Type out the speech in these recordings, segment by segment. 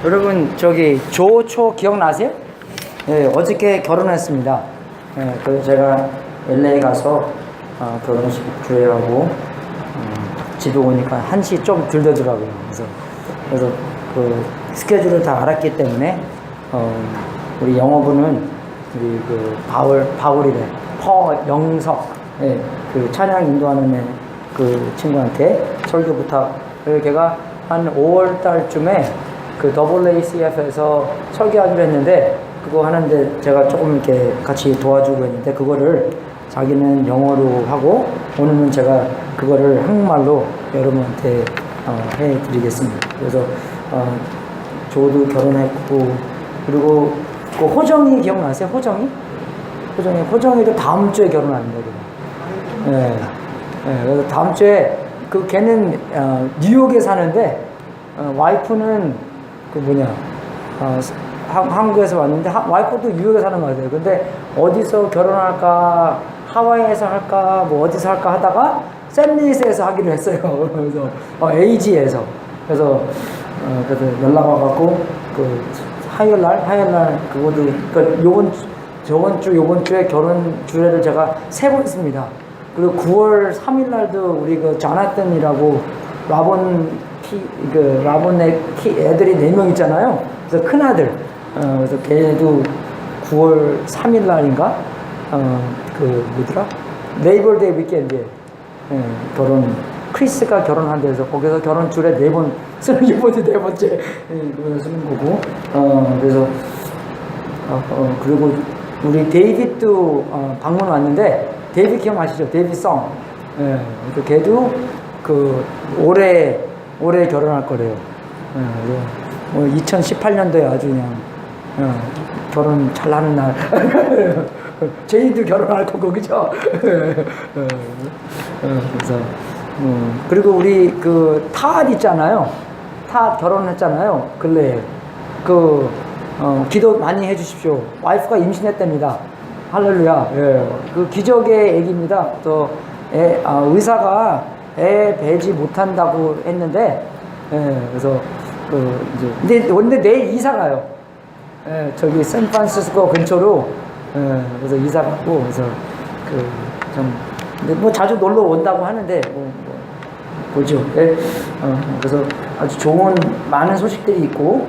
여러분 저기 조초 기억나세요? 네, 어저께 결혼했습니다. 네, 그래서 제가 LA 가서 결혼식 주례하고 집에 오니까 1시 좀 들더라고요. 그래서 그 스케줄을 다 알았기 때문에 우리 영어부는 우리 그 바울이래 영석 그 찬양 인도하는 그 친구한테 설교 부탁을 걔가 한 5월 달쯤에 그 AACF에서 설교하기로 했는데 그거 하는데 제가 조금 이렇게 같이 도와주고 했는데 그거를 자기는 영어로 하고 오늘은 제가 그거를 한국말로 여러분한테 해드리겠습니다. 그래서 조도 결혼했고 그리고 그 호정이 기억나세요? 호정이도 다음 주에 결혼합니다. 네. 그래서 다음 주에 그 걔는 뉴욕에 사는데 와이프는 그 뭐냐 한국에서 왔는데 와이프도 뉴욕에 사는 거 같아요. 근데 어디서 결혼할까 하와이에서 할까 뭐 어디서 할까 하다가 샌리스에서 하기로 했어요. 그래서 AG에서 그래서 연락 와갖고 그 화요일 날 그것도 그러니까 요번 주에 결혼 주례를 제가 3번 했습니다. 그리고 9월 3일 날도 우리 그 자나튼이라고 라본의 애들이 4명 있잖아요. 그래서 큰아들 그래서 걔도 9월 3일 날인가 그 뭐더라 레이버데이 위켄드에 크리스가 결혼한 데서 거기서 결혼 주례 4번 쓰는 이번이 4번째 쓰는 거고 그래서 그리고 우리 데이빗도 방문 왔는데 데이빗 기억하시죠? 데이빗 성 걔도 그 올해 결혼할 거래요. 2018년도에 아주 그냥 결혼 잘하는 날 제이도 결혼할 거고 그죠? 그래서 그리고 우리 그 탓 있잖아요. 탓 결혼했잖아요. 근래에 그 기도 많이 해주십시오. 와이프가 임신했답니다. 할렐루야. 그 기적의 얘기입니다. 또 의사가 애 배지 못한다고 했는데 그래서 근데 내일 이사 가요. 저기 샌프란시스코 근처로 그래서 이사 가고 그래서 근데 뭐 자주 놀러 온다고 하는데 보죠. 그래서 아주 좋은 많은 소식들이 있고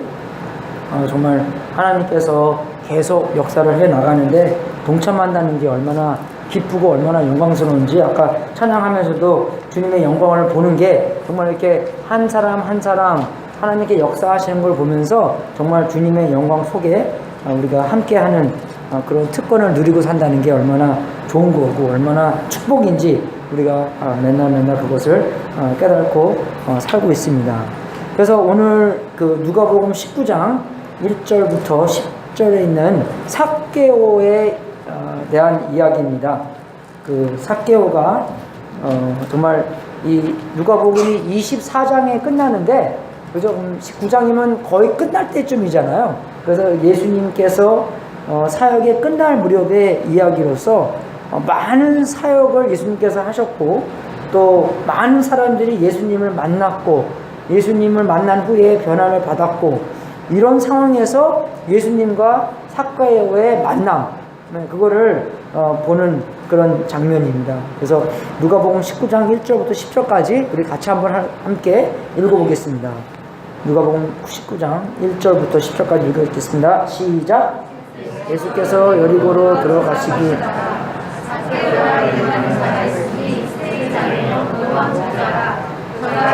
정말 하나님께서 계속 역사를 해 나가는데 동참한다는 게 얼마나 기쁘고 얼마나 영광스러운지 아까 찬양하면서도 주님의 영광을 보는 게 정말 이렇게 한 사람 한 사람 하나님께 역사하시는 걸 보면서 정말 주님의 영광 속에 우리가 함께하는 그런 특권을 누리고 산다는 게 얼마나 좋은 거고 얼마나 축복인지 우리가 맨날 그것을 깨닫고 살고 있습니다. 그래서 오늘 그 누가복음 19장 1절부터 10절에 있는 삭개오에 대한 이야기입니다. 그 삭개오가 정말 이 누가복음이 24장에 끝나는데 그죠? 19장이면 거의 끝날 때쯤이잖아요. 그래서 예수님께서 사역의 끝날 무렵의 이야기로서 많은 사역을 예수님께서 하셨고 또 많은 사람들이 예수님을 만났고 예수님을 만난 후에 변화를 받았고 이런 상황에서 예수님과 삭개오의 만남 그거를 보는 그런 장면입니다. 그래서 누가복음 19장 1절부터 10절까지 우리 같이 한번 함께 읽어보겠습니다. 누가복음 19장 1절부터 10절까지 읽겠습니다. 시작. 예수께서 여리고로 들어가시기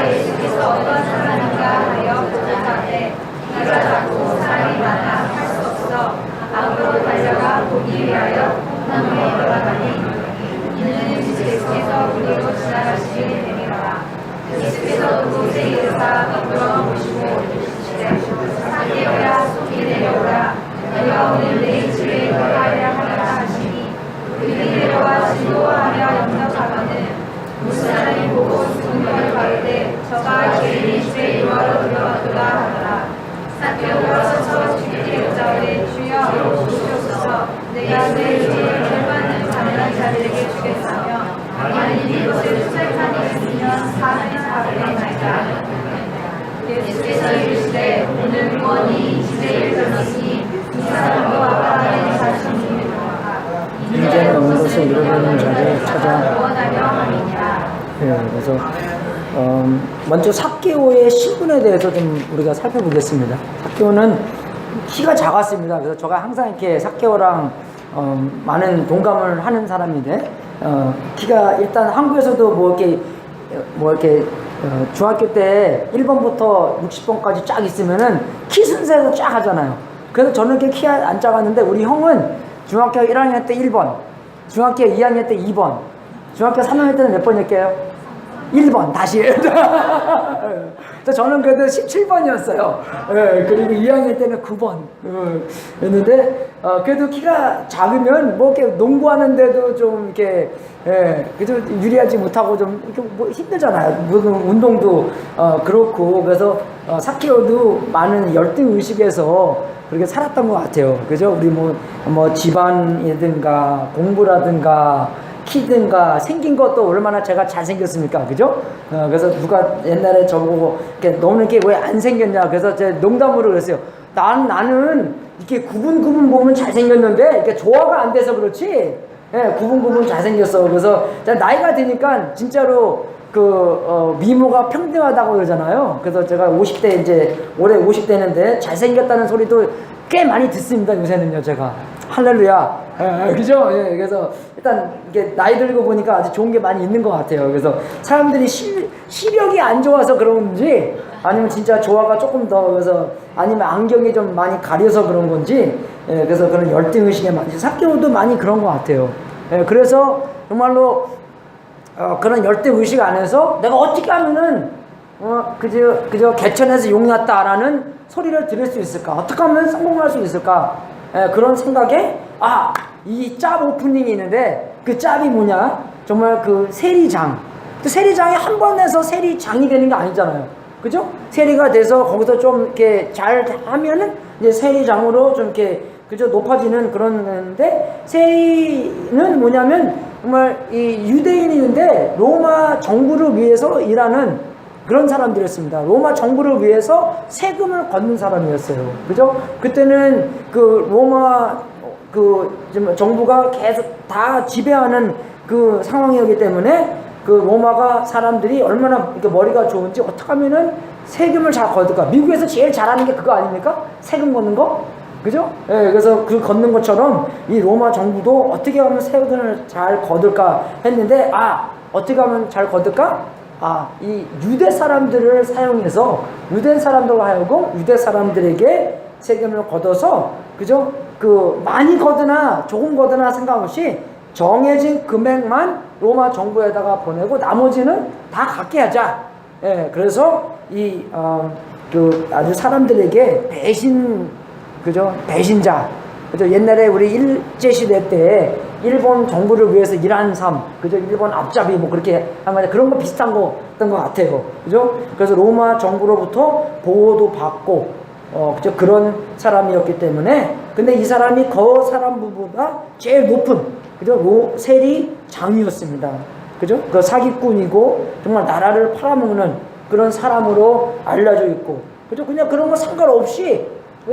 예수께서 어떤 사람인가 하여 보자하되 이가 자꾸 사람이 많아 할 수 없어 앞으로 달려가 보기 위하여 나무에 올라가니 이는 예수께서 그리고 지나가시게 되리라. 예수께서 그곳에 이르사 ቐ부러 보시고 이르시되 삭개오야 속히 내려오라. 내가 오늘 내 집에 거하려 하노라 하시니 그들이 내려와 진도하며 영접하거늘 무슨 사람이 보고 두근거려 가로되 저가 죄인의 집에 일하러 들어가도다 하더라. 삭개오가 서서 주께 여짜오되 주여 주시옵소서. 내가 내 죄를 벌받는 가난한 자들에게 주겠사며 만일 이것을 수색하니 있으면 4분의 4를 나이다. 예수께서 이르시되 오늘 구원이 그래서 먼저 삭개오의 신분에 대해서 좀 우리가 살펴보겠습니다. 삭개오는 키가 작았습니다. 그래서 제가 항상 이렇게 삭개오랑 많은 동감을 하는 사람인데, 키가 일단 한국에서도 뭐 이렇게 중학교 때 1번부터 60번까지 쫙 있으면은 키 순서에서 쫙 하잖아요. 그래서 저는 이렇게 키 안 작았는데, 우리 형은 중학교 1학년 때 1번, 중학교 2학년 때 2번, 중학교 3학년 때는 몇 번일게요? 1번 다시. 저는 그래도 17번이었어요. 그리고 2학년 때는 9번 였는데, 그래도 키가 작으면 뭐 이렇게 농구하는데도 좀 이렇게 그래도 유리하지 못하고 좀 이렇게 뭐 힘들잖아요. 무슨 운동도 그렇고. 그래서 삭개오도 많은 열등 의식에서 그렇게 살았던 것 같아요. 그죠? 우리 뭐 집안이든가 공부라든가 키든가 생긴 것도 얼마나 제가 잘생겼습니까? 그죠? 그래서 누가 옛날에 저보고 너는 이렇게 왜 안 생겼냐? 그래서 제가 농담으로 그랬어요. 나는 이렇게 구분 보면 잘생겼는데 이렇게 조화가 안 돼서 그렇지. 구분 잘생겼어. 그래서 나이가 드니까 진짜로 미모가 평등하다고 그러잖아요. 그래서 제가 50대 이제 올해 50대는데 잘생겼다는 소리도 꽤 많이 듣습니다. 요새는요, 제가. 할렐루야. 그죠? 그래서 일단 이게 나이 들고 보니까 아주 좋은 게 많이 있는 것 같아요. 그래서 사람들이 시력이 안 좋아서 그런지, 아니면 진짜 조화가 조금 더, 그래서 아니면 안경이 좀 많이 가려서 그런 건지, 그래서 그런 열등의식에 많이, 삭개오도 많이 그런 것 같아요. 그래서 정말로 그런 열등의식 안에서 내가 어떻게 하면은 그저 개천에서 용났다라는 소리를 들을 수 있을까? 어떻게 하면 성공할 수 있을까? 그런 생각에 이 짭 오프닝이 있는데, 그 짭이 뭐냐? 정말 그 세리장. 그 세리장이 한 번 해서 세리장이 되는 게 아니잖아요. 그죠? 세리가 돼서 거기서 좀 이렇게 잘 하면은 이제 세리장으로 좀 이렇게 그저 높아지는 그런 건데, 세리는 뭐냐면 정말 이 유대인인데 로마 정부를 위해서 일하는 그런 사람들이었습니다. 로마 정부를 위해서 세금을 걷는 사람이었어요. 그죠? 그때는 그 로마 정부가 계속 다 지배하는 그 상황이었기 때문에, 그 로마가 사람들이 얼마나 이렇게 머리가 좋은지 어떻게 하면은 세금을 잘 거둘까. 미국에서 제일 잘하는 게 그거 아닙니까? 세금 걷는 거? 그죠? 그래서 그 걷는 것처럼 이 로마 정부도 어떻게 하면 세금을 잘 거둘까 했는데, 어떻게 하면 잘 거둘까? 이 유대 사람들을 사용해서 유대 사람들과 하여금 유대 사람들에게 세금을 걷어서, 그죠? 많이 거드나 조금 거드나 상관없이 정해진 금액만 로마 정부에다가 보내고 나머지는 다 갖게 하자. 그래서 아주 사람들에게 그죠? 배신자. 그죠? 옛날에 우리 일제시대 때 일본 정부를 위해서 일하는 삶, 그죠? 일본 앞잡이 뭐 그렇게 하면 그런 거 비슷한 거였던 것 같아요. 그죠? 그래서 로마 정부로부터 보호도 받고, 그죠? 그런 사람이었기 때문에, 근데 이 사람이 그 사람보다 제일 높은, 그죠? 세리장이었습니다. 그죠? 그 사기꾼이고, 정말 나라를 팔아먹는 그런 사람으로 알려져 있고, 그죠? 그냥 그런 거 상관없이,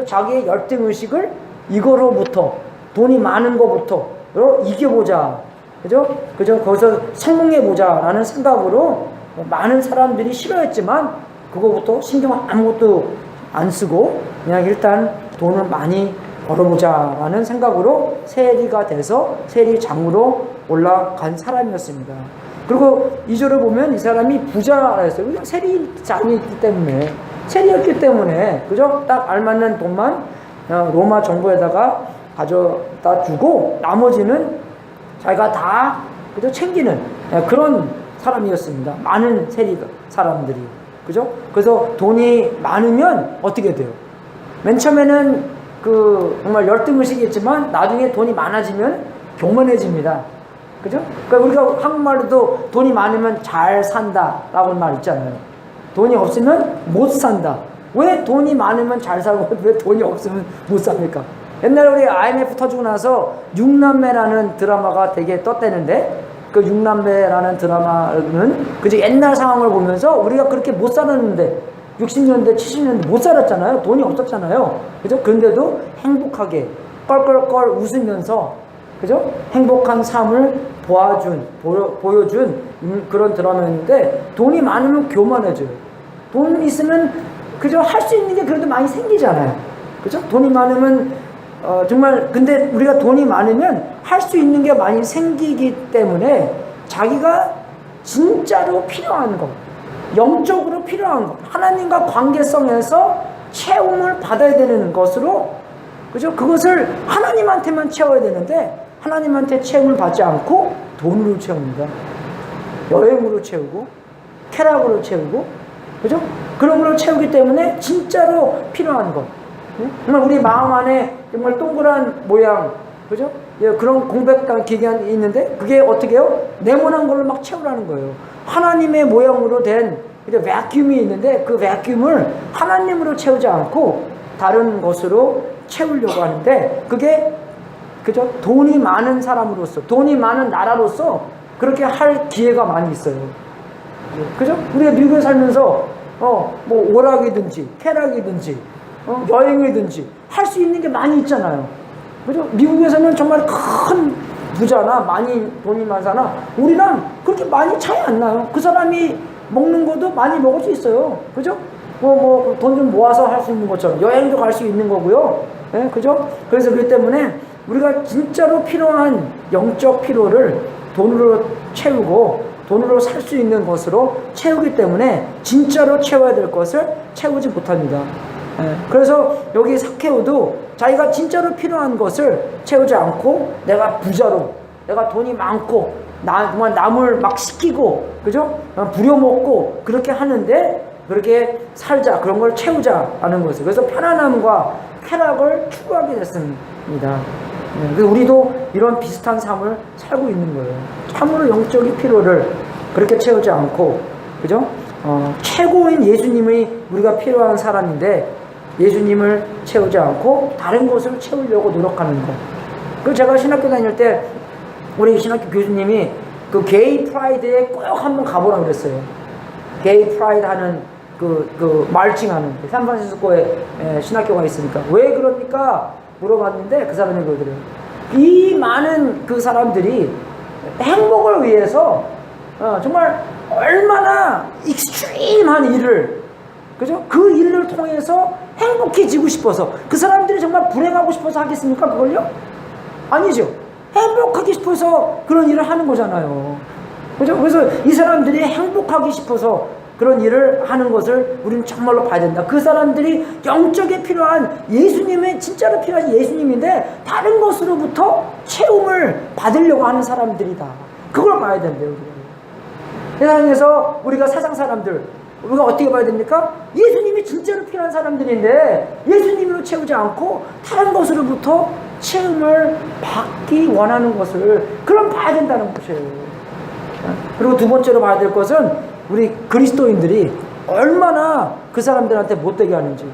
자기의 열등의식을 이거로부터, 돈이 많은 거부터 이겨보자. 그죠? 거기서 성공해보자 라는 생각으로 많은 사람들이 싫어했지만, 그거부터 신경 아무것도 안 쓰고 그냥 일단 돈을 많이 벌어보자 라는 생각으로 세리가 돼서 세리장으로 올라간 사람이었습니다. 그리고 2절을 보면 이 사람이 부자라 했어요. 그냥 세리였기 때문에, 그죠? 딱 알맞는 돈만 로마 정부에다가 가져다 주고 나머지는 자기가 다, 그죠? 챙기는 그런 사람이었습니다. 많은 사람들이. 그죠? 그래서 돈이 많으면 어떻게 돼요? 맨 처음에는 정말 열등의식이 있지만 나중에 돈이 많아지면 교만해집니다. 그죠? 그러니까 우리가 한국말로도 돈이 많으면 잘 산다 라고 말 있잖아요. 돈이 없으면 못 산다. 왜 돈이 많으면 잘 살고 왜 돈이 없으면 못 삽니까? 옛날에 우리 IMF 터지고 나서 육남매라는 드라마가 되게 떴대는데, 그 육남매라는 드라마는 그저 옛날 상황을 보면서 우리가 그렇게 못 살았는데 60년대 70년대 못 살았잖아요. 돈이 없었잖아요. 그죠? 그런데도 행복하게 껄껄껄 웃으면서, 그죠? 행복한 삶을 보여준 그런 드라마였는데 돈이 많으면 교만해져요. 돈 있으면 그저 할 수 있는 게 그래도 많이 생기잖아요. 그죠? 돈이 많으면 정말 근데 우리가 돈이 많으면 할 수 있는 게 많이 생기기 때문에 자기가 진짜로 필요한 것, 영적으로 필요한 것, 하나님과 관계성에서 채움을 받아야 되는 것으로, 그죠? 그것을 하나님한테만 채워야 되는데 하나님한테 채움을 받지 않고 돈으로 채웁니다. 여행으로 채우고 쾌락으로 채우고, 그죠? 그런 걸로 채우기 때문에 진짜로 필요한 것, 정말 우리 마음 안에 정말 동그란 모양, 그죠? 예, 그런 공백한 기간이 있는데 그게 어떻게 해요? 네모난 걸로 막 채우라는 거예요. 하나님의 모양으로 된 vacuum이 있는데 그 vacuum을 하나님으로 채우지 않고 다른 것으로 채우려고 하는데 그게, 그죠? 돈이 많은 사람으로서, 돈이 많은 나라로서 그렇게 할 기회가 많이 있어요. 그죠? 우리가 미국에 살면서 뭐 오락이든지 쾌락이든지 여행이든지 할 수 있는 게 많이 있잖아요. 그죠? 미국에서는 정말 큰 부자나 많이 돈이 많잖아. 우리랑 그렇게 많이 차이 안 나요. 그 사람이 먹는 것도 많이 먹을 수 있어요. 그죠? 돈 좀 모아서 할 수 있는 것처럼 여행도 갈 수 있는 거고요. 예, 그죠? 그래서 그렇기 때문에 우리가 진짜로 필요한 영적 필요를 돈으로 채우고 돈으로 살 수 있는 것으로 채우기 때문에 진짜로 채워야 될 것을 채우지 못합니다. 예, 그래서 여기 삭개오도 자기가 진짜로 필요한 것을 채우지 않고 내가 부자로, 내가 돈이 많고 정말 남을 막 시키고, 그죠? 부려먹고 그렇게 하는데 그렇게 살자, 그런 걸 채우자 하는 것을, 그래서 편안함과 쾌락을 추구하게 됐습니다. 그래서 우리도 이런 비슷한 삶을 살고 있는 거예요. 참으로 영적인 필요를 그렇게 채우지 않고, 그죠? 최고인 예수님이 우리가 필요한 사람인데 예수님을 채우지 않고 다른 것을 채우려고 노력하는 것. 그 제가 신학교 다닐 때 우리 신학교 교수님이 그 게이 프라이드에 꼭 한번 가보라고 그랬어요. 게이 프라이드 하는 그 말칭하는 샌프란시스코에 신학교가 있으니까 왜 그럽니까? 물어봤는데 그 사람이 그러더래요. 이 많은 그 사람들이 행복을 위해서 정말 얼마나 익스트림한 일을, 그죠? 그 일을 통해서 행복해지고 싶어서, 그 사람들이 정말 불행하고 싶어서 하겠습니까? 그걸요? 아니죠. 행복하기 싶어서 그런 일을 하는 거잖아요. 그죠? 그래서 이 사람들이 행복하기 싶어서 그런 일을 하는 것을 우리는 정말로 봐야 된다. 그 사람들이 영적에 필요한 예수님의, 진짜로 필요한 예수님인데 다른 것으로부터 채움을 받으려고 하는 사람들이다. 그걸 봐야 된대요. 세상에서 우리가 세상 사람들, 우리가 어떻게 봐야 됩니까? 예수님이 진짜로 필요한 사람들인데 예수님으로 채우지 않고 다른 것으로부터 채움을 받기 원하는 것을, 그럼 봐야 된다는 것이에요. 그리고 두 번째로 봐야 될 것은 우리 그리스도인들이 얼마나 그 사람들한테 못되게 하는지.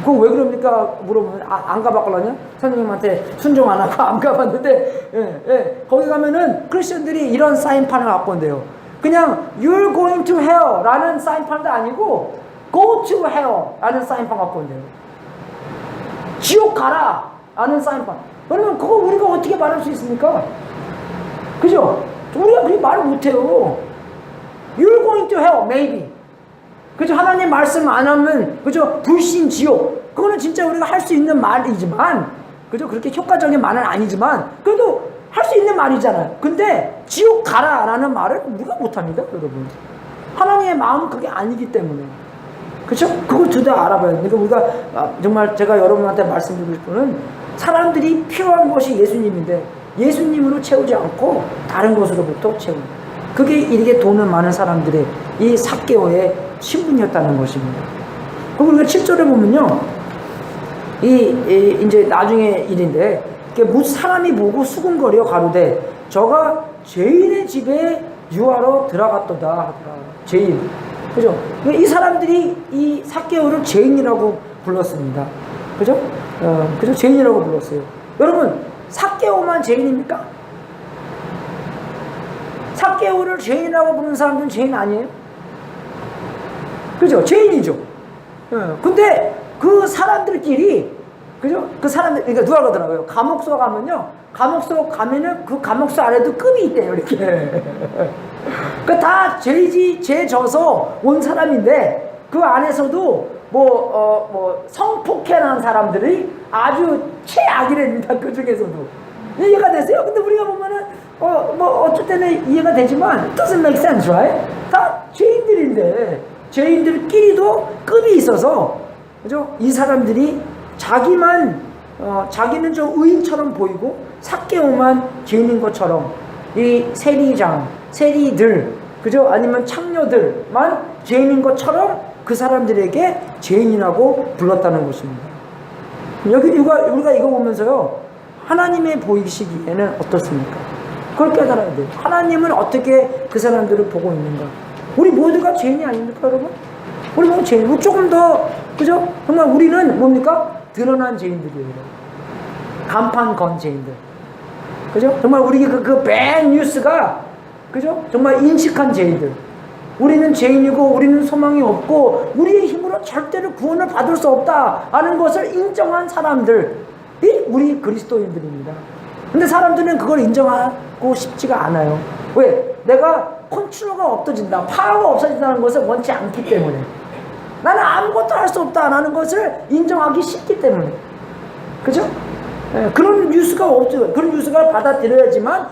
그거 왜 그럽니까? 물어보면 안 가봤거든요. 선생님한테 순종 안 하고 안 가봤는데 거기 가면은 크리스천들이 이런 사인판을 갖고 온대요. 그냥 You're going to hell 라는 사인판도 아니고 Go to hell 라는 사인판 갖고 온대요. 지옥 가라 라는 사인판. 그러면 그거 우리가 어떻게 말할 수 있습니까? 그죠? 우리가 그렇게 말을 못해요. You're going to hell, maybe. 그죠? 하나님 말씀 안 하면, 그죠? 불신 지옥. 그거는 진짜 우리가 할 수 있는 말이지만, 그죠? 그렇게 효과적인 말은 아니지만, 그래도 할 수 있는 말이잖아요. 근데 지옥 가라라는 말을 우리가 못합니다, 여러분. 하나님의 마음은 그게 아니기 때문에. 그렇죠? 그걸 둘 다 알아봐야 돼요. 그러니까 우리가 정말 제가 여러분한테 말씀드리고 싶은 건, 사람들이 필요한 것이 예수님인데 예수님으로 채우지 않고 다른 것으로부터 채우는, 그게 이렇게 돈을 많은 사람들의 이 삭개오의 신분이었다는 것입니다. 그리고 우리가 7절에 보면요, 이제 나중에 일인데, 사람이 보고 수군거려 가로되 저가 죄인의 집에 유하러 들어갔도다 하더라. 죄인. 그죠? 이 사람들이 이 삭개오를 죄인이라고 불렀습니다. 그죠? 그죠? 죄인이라고 불렀어요. 여러분, 삭개오만 죄인입니까? 삭개오를 죄인이라고 부르는 사람들은 죄인 아니에요? 그죠? 죄인이죠. 근데 그 사람들끼리 그죠? 그 사람들, 그러니까 누가 그러더라고요. 감옥소 가면요. 감옥소 가면은 그 감옥소 안에도 급이 있대요, 이렇게. 그 다 죄 져서 온 사람인데, 그 안에서도 성폭행한 사람들이 아주 최악이랍니다, 그 중에서도. 이해가 되세요? 근데 우리가 보면은, 어쩔 때는 이해가 되지만, it doesn't make sense, right? 다 죄인들인데, 죄인들끼리도 급이 있어서, 그죠? 이 사람들이 자기는 좀 의인처럼 보이고, 삭개오만 죄인인 것처럼, 이 세리들, 그죠? 아니면 창녀들만 죄인인 것처럼 그 사람들에게 죄인이라고 불렀다는 것입니다. 우리가 이거 보면서요, 하나님의 보이시기에는 어떻습니까? 그걸 깨달아야 돼요. 하나님은 어떻게 그 사람들을 보고 있는가? 우리 모두가 죄인이 아닙니까, 여러분? 우리 모두 죄인. 조금 더, 그죠? 정말 우리는 뭡니까? 드러난 죄인들이에요. 간판 건 죄인들. 그죠? 정말 우리 그 bad 뉴스가, 그죠? 정말 인식한 죄인들. 우리는 죄인이고, 우리는 소망이 없고, 우리의 힘으로 절대로 구원을 받을 수 없다 하는 것을 인정한 사람들이 우리 그리스도인들입니다. 근데 사람들은 그걸 인정하고 싶지가 않아요. 왜? 내가 컨트롤가 없어진다, 파워가 없어진다는 것을 원치 않기 때문에. 나는 아무것도 할 수 없다라는 것을 인정하기 쉽기 때문에. 그죠? 그런 뉴스가 없죠. 그런 뉴스가 받아들여야지만,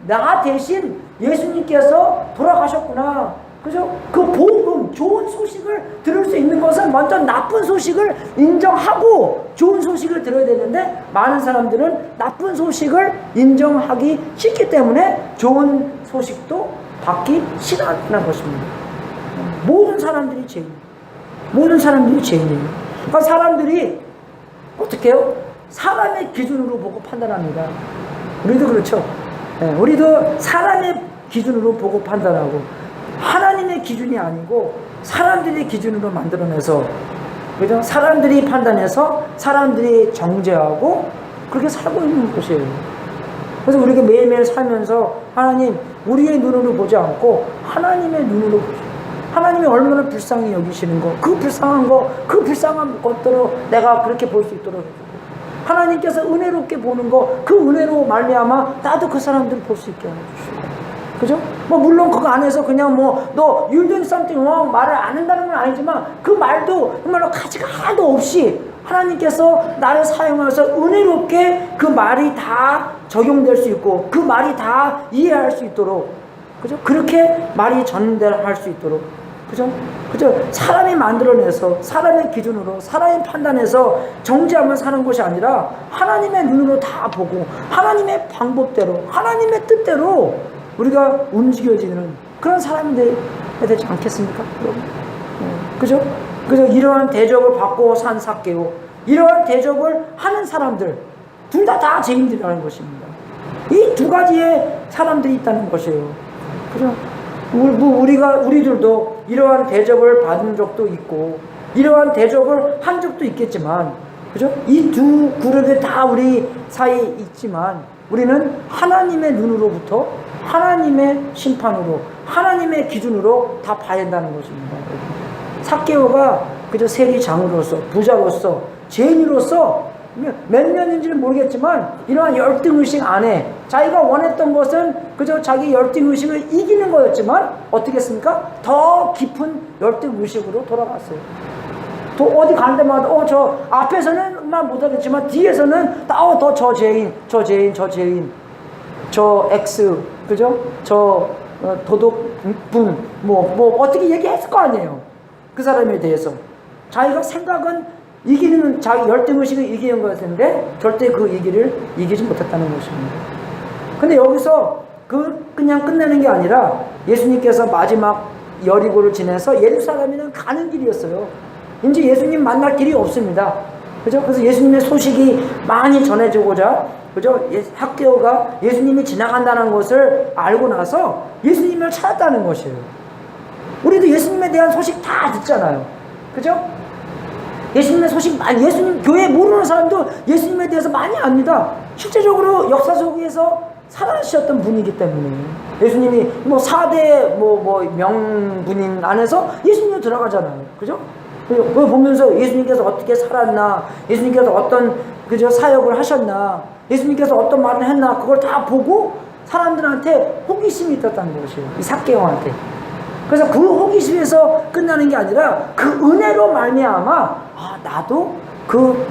나 대신 예수님께서 돌아가셨구나. 그죠? 그 복음, 좋은 소식을 들을 수 있는 것은 먼저 나쁜 소식을 인정하고 좋은 소식을 들어야 되는데, 많은 사람들은 나쁜 소식을 인정하기 싫기 때문에 좋은 소식도 받기 싫어하는 것입니다. 모든 사람들이 죄인이에요. 그러니까 사람들이 어떻게 해요? 사람의 기준으로 보고 판단합니다. 우리도 그렇죠. 우리도 사람의 기준으로 보고 판단하고, 하나님의 기준이 아니고 사람들의 기준으로 만들어내서, 그죠? 사람들이 판단해서 사람들이 정죄하고 그렇게 살고 있는 것이에요. 그래서 우리가 매일매일 살면서 하나님, 우리의 눈으로 보지 않고 하나님의 눈으로 보시고, 하나님이 얼마나 불쌍히 여기시는 거, 그 불쌍한 것대로 내가 그렇게 볼 수 있도록 해주고, 하나님께서 은혜롭게 보는 거, 그 은혜로 말미암아 나도 그 사람들을 볼 수 있게 해주시고, 그죠? 물론 그거 안에서 그냥 너 you're doing something wrong 말을 안 한다는 건 아니지만, 그 말도 정말로 가치가 하나도 없이 하나님께서 나를 사용해서 은혜롭게 그 말이 다 적용될 수 있고, 그 말이 다 이해할 수 있도록, 그죠? 그렇게 말이 전달할 수 있도록, 그죠? 사람이 만들어내서 사람의 기준으로, 사람이 판단해서 정죄하면 사는 것이 아니라 하나님의 눈으로 다 보고 하나님의 방법대로, 하나님의 뜻대로 우리가 움직여지는 그런 사람이 되지 않겠습니까, 여러분? 그죠? 이러한 대접을 받고 산 삭개오, 이러한 대접을 하는 사람들 둘 다 죄인들이라는 것입니다. 이 두 가지의 사람들이 있다는 것이에요. 그죠? 우리들도 이러한 대접을 받은 적도 있고, 이러한 대접을 한 적도 있겠지만, 그죠? 이 두 그룹이 다 우리 사이에 있지만, 우리는 하나님의 눈으로부터, 하나님의 심판으로, 하나님의 기준으로 다 봐야 한다는 것입니다. 삭개오가 그저 세리장으로서, 부자로서, 죄인으로서 몇 년인지는 모르겠지만, 이러한 열등의식 안에 자기가 원했던 것은 그저 자기 열등의식을 이기는 거였지만, 어떻게 했습니까? 더 깊은 열등의식으로 돌아갔어요. 또 어디 가는 데마다 저 앞에서는 말 못하겠지만 뒤에서는 더 저 죄인, 저 X, 그죠? 저 도덕분, 어떻게 얘기했을 거 아니에요. 그 사람에 대해서 자기가 생각은 이기는, 자기 열등의식을 이기는 거였는데 절대 그 얘기를 이기지 못했다는 것입니다. 근데 여기서 그냥 끝내는 게 아니라, 예수님께서 마지막 여리고를 지내서 예루살렘에는 가는 길이었어요. 이제 예수님 만날 길이 없습니다. 그죠? 그래서 예수님의 소식이 많이 전해지고자, 그죠? 삭개오가 예수님이 지나간다는 것을 알고 나서 예수님을 찾았다는 것이에요. 우리도 예수님에 대한 소식 다 듣잖아요. 그죠? 예수님의 소식 많이, 예수님 교회 모르는 사람도 예수님에 대해서 많이 압니다. 실제적으로 역사 속에서 살아계셨던 분이기 때문에. 예수님이 4대 명분인 안에서 예수님이 들어가잖아요. 그죠? 그거 보면서 예수님께서 어떻게 살았나, 예수님께서 어떤 그저 사역을 하셨나, 예수님께서 어떤 말을 했나, 그걸 다 보고 사람들한테 호기심이 있었다는 것이에요. 이 삭개오한테. 그래서 그 호기심에서 끝나는 게 아니라 그 은혜로 말미암아 아, 나도 그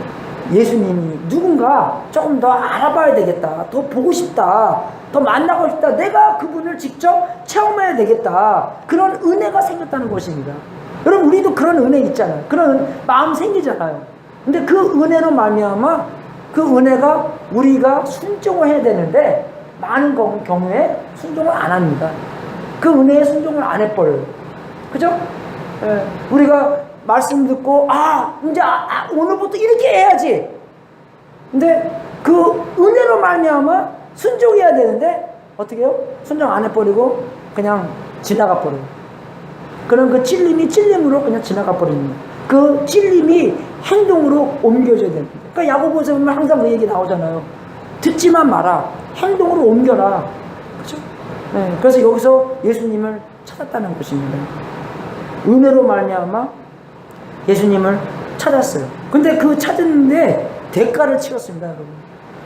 예수님이 누군가 조금 더 알아봐야 되겠다, 더 보고 싶다, 더 만나고 싶다, 내가 그분을 직접 체험해야 되겠다, 그런 은혜가 생겼다는 것입니다. 여러분, 우리도 그런 은혜 있잖아요. 그런 마음 생기잖아요. 근데 그 은혜로 말미암아 그 은혜가 우리가 순종을 해야 되는데 많은 경우에 순종을 안 합니다. 그 은혜에 순종을 안 해버려요. 그죠? 예. 우리가 말씀 듣고 이제 오늘부터 이렇게 해야지. 근데 그 은혜로 말미암아 순종해야 되는데 어떻게 해요? 순종 안 해버리고 그냥 지나가 버려요. 그럼 그 찔림이 찔림으로 그냥 지나가 버리는 거예요. 그 찔림이 행동으로 옮겨져야 됩니다. 그러니까 야고보서 보면 항상 그 얘기 나오잖아요. 듣지만 마라. 행동으로 옮겨라. 그렇죠? 네, 그래서 여기서 예수님을 찾았다는 것입니다. 은혜로 말미암아 예수님을 찾았어요. 근데 그 찾았는데 대가를 치렀습니다, 여러분.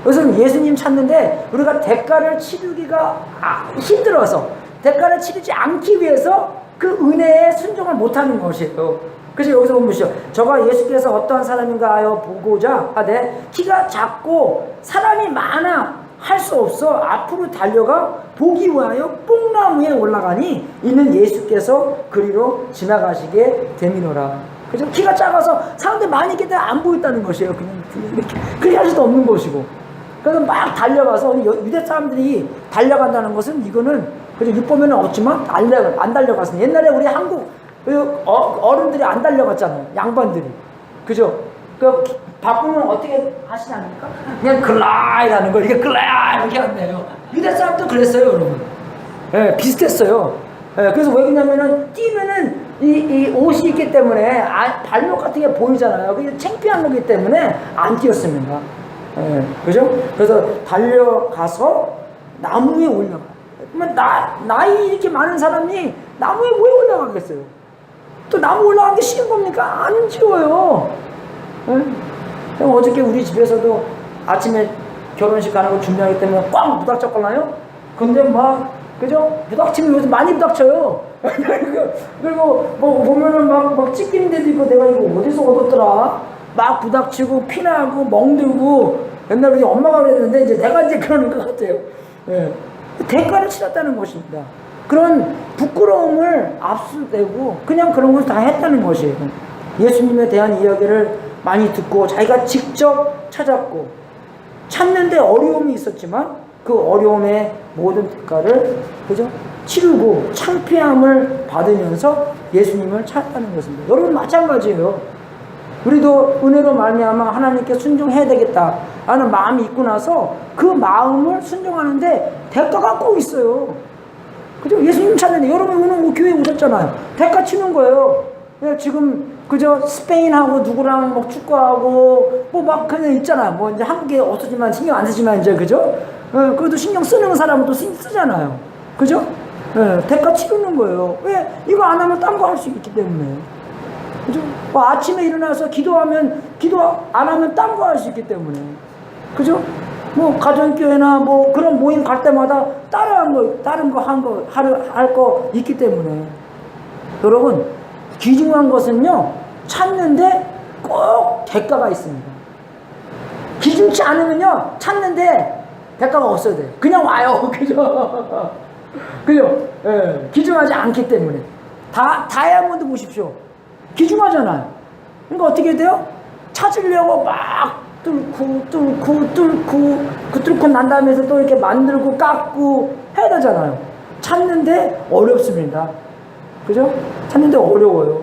그래서 예수님 찾는데 우리가 대가를 치르기가 힘들어서, 대가를 치르지 않기 위해서 그 은혜에 순종을 못하는 것이에요. 그래서 여기서 보시죠. 저가 예수께서 어떠한 사람인가 하여 보고자 하되 키가 작고 사람이 많아 할 수 없어 앞으로 달려가 보기 위하여 뽕나무에 올라가니 이는 예수께서 그리로 지나가시게 되미노라. 그죠? 키가 작아서 사람들 많이 있기 때문에 안 보였다는 것이에요. 그냥 이렇게 그렇게 할 수도 없는 것이고. 그래서 막 달려가서 유대 사람들이 달려간다는 것은 이거는 그죠? 육 보면은 없지만 안 달려갔어요. 옛날에 우리 한국 어른들이 안 달려갔잖아요. 양반들이. 그죠? 그 바쁘면 어떻게 하시냐니까? 그냥 글라이드 하는 거, 이렇게 글라이드 이렇게 한대요. 유대 사람도 그랬어요, 여러분. 예, 비슷했어요. 예, 그래서 왜 그러냐면은 뛰면은 이 옷이 있기 때문에 발목 같은 게 보이잖아요. 그게 창피한 거기 때문에 안 뛰었습니다. 예, 그죠? 그래서 달려가서 나무에 올라가. 그러면 나이 이렇게 많은 사람이 나무에 왜 올라가겠어요? 또 나무 올라가는 게 쉬운 겁니까? 안 쉬워요. 예? 어저께 우리 집에서도 아침에 결혼식 가는 거 준비하기 때문에 꽉 부닥쳤거든요. 근데 막, 그죠? 부닥치면 요즘 많이 부닥쳐요. 그리고 뭐 보면은 막 찢기는 데도 있고, 내가 이거 어디서 얻었더라? 막 부닥치고 피나고 멍들고, 옛날에 우리 엄마가 그랬는데 이제 내가 이제 그러는 것 같아요. 예. 대가를 치렀다는 것입니다. 그런 부끄러움을 압수되고 그냥 그런 걸 다 했다는 것이에요. 예수님에 대한 이야기를 많이 듣고 자기가 직접 찾았고, 찾는데 어려움이 있었지만 그 어려움의 모든 대가를, 그죠? 치르고 창피함을 받으면서 예수님을 찾았다는 것입니다. 여러분 마찬가지예요. 우리도 은혜로 말미암아 하나님께 순종해야 되겠다 하는 마음이 있고 나서 그 마음을 순종하는데 대가가 꼭 있어요. 그죠? 예수님 찾는데, 여러분 오늘 교회 오셨잖아요. 대가 치는 거예요. 지금 그저 스페인하고 누구랑 뭐 축구하고 뭐 막 그냥 있잖아요. 뭐 이제 한국에 없었지만 신경 안 쓰지만 이제, 그죠? 그래도 신경 쓰는 사람은 또 쓰잖아요. 그죠? 대가 치르는 거예요. 왜? 이거 안 하면 딴 거 할 수 있기 때문에. 그죠? 뭐 아침에 일어나서 기도 안 하면 딴 거 할 수 있기 때문에. 그죠? 뭐 가정교회나 뭐 그런 모임 갈 때마다 다른 거 할 거 있기 때문에. 여러분, 귀중한 것은요, 찾는데 꼭 대가가 있습니다. 귀중치 않으면요, 찾는데 대가가 없어야 돼요. 그냥 와요. 그죠? 그죠? 예, 귀중하지 않기 때문에. 다이아몬드 보십시오. 귀중하잖아요. 그러니까 어떻게 돼요? 찾으려고 막 뚫고 난 다음에 또 이렇게 만들고 깎고 해야 되잖아요. 찾는데 어렵습니다. 그죠? 찾는데 어려워요.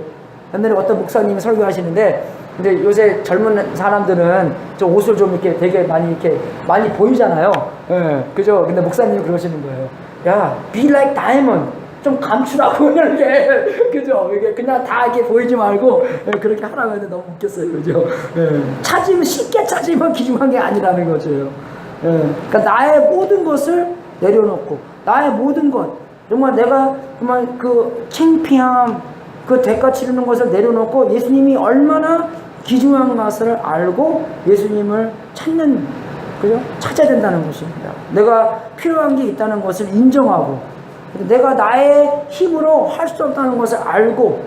옛날에 어떤 목사님이 설교하시는데, 근데 요새 젊은 사람들은 저 옷을 좀 이렇게 되게 많이 보이잖아요. 예, 그죠? 근데 목사님이 그러시는 거예요. 야, be like diamond. 좀 감추라고, 이렇게. 그죠? 이게 그냥 다 이렇게 보이지 말고, 그렇게 하라고 했는데 너무 웃겼어요. 그죠? 쉽게 찾으면 귀중한 게 아니라는 거죠. 그러니까 나의 모든 것을 내려놓고, 나의 모든 것, 정말 내가 정말 그 창피함, 그 대가 치르는 것을 내려놓고 예수님이 얼마나 귀중한 것을 알고 예수님을 찾는, 그죠? 찾아야 된다는 것입니다. 내가 필요한 게 있다는 것을 인정하고, 내가 나의 힘으로 할 수 없다는 것을 알고,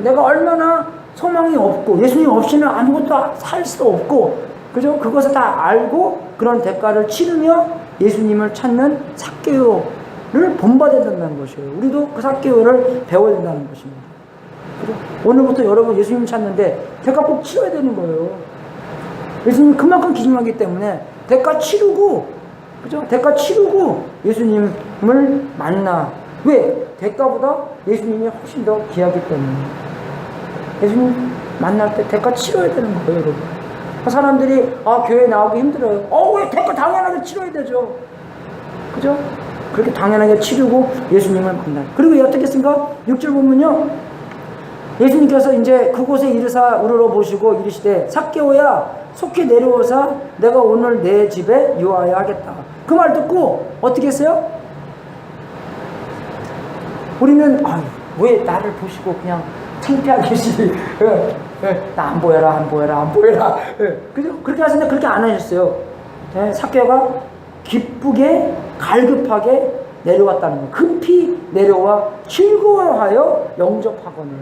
내가 얼마나 소망이 없고 예수님 없이는 아무것도 살 수 없고, 그죠? 그것을 다 알고 그런 대가를 치르며 예수님을 찾는 삭개오를 본받아야 된다는 것이에요. 우리도 그 삭개오를 배워야 된다는 것입니다. 그죠? 오늘부터 여러분 예수님 찾는데 대가 꼭 치러야 되는 거예요. 예수님이 그만큼 귀중하기 때문에 대가 치르고, 그죠? 대가 치르고 예수님을 만나. 왜? 대가보다 예수님이 훨씬 더 귀하기 때문에. 예수님 만날 때 대가 치러야 되는 거예요, 여러분. 사람들이 교회 나오기 힘들어요. 왜? 대가 당연하게 치러야 되죠. 그죠? 그렇게 당연하게 치르고 예수님을 만나요. 그리고 어떻게 했습니까? 6절 보면요, 예수님께서 이제 그곳에 이르사 우러러 보시고 이르시되 삭개오야 속히 내려오사 내가 오늘 내 집에 유하여 하겠다. 그 말 듣고 어떻게 했어요? 우리는 왜 나를 보시고 그냥 창피하게시 나 안 보여라 안 보여라 안 보여라, 그죠? 그렇게 하시는데 그렇게 안 하셨어요. 삭개오가 기쁘게 갈급하게 내려왔다는 거예요. 급히 내려와 즐거워하여 영접하거늘.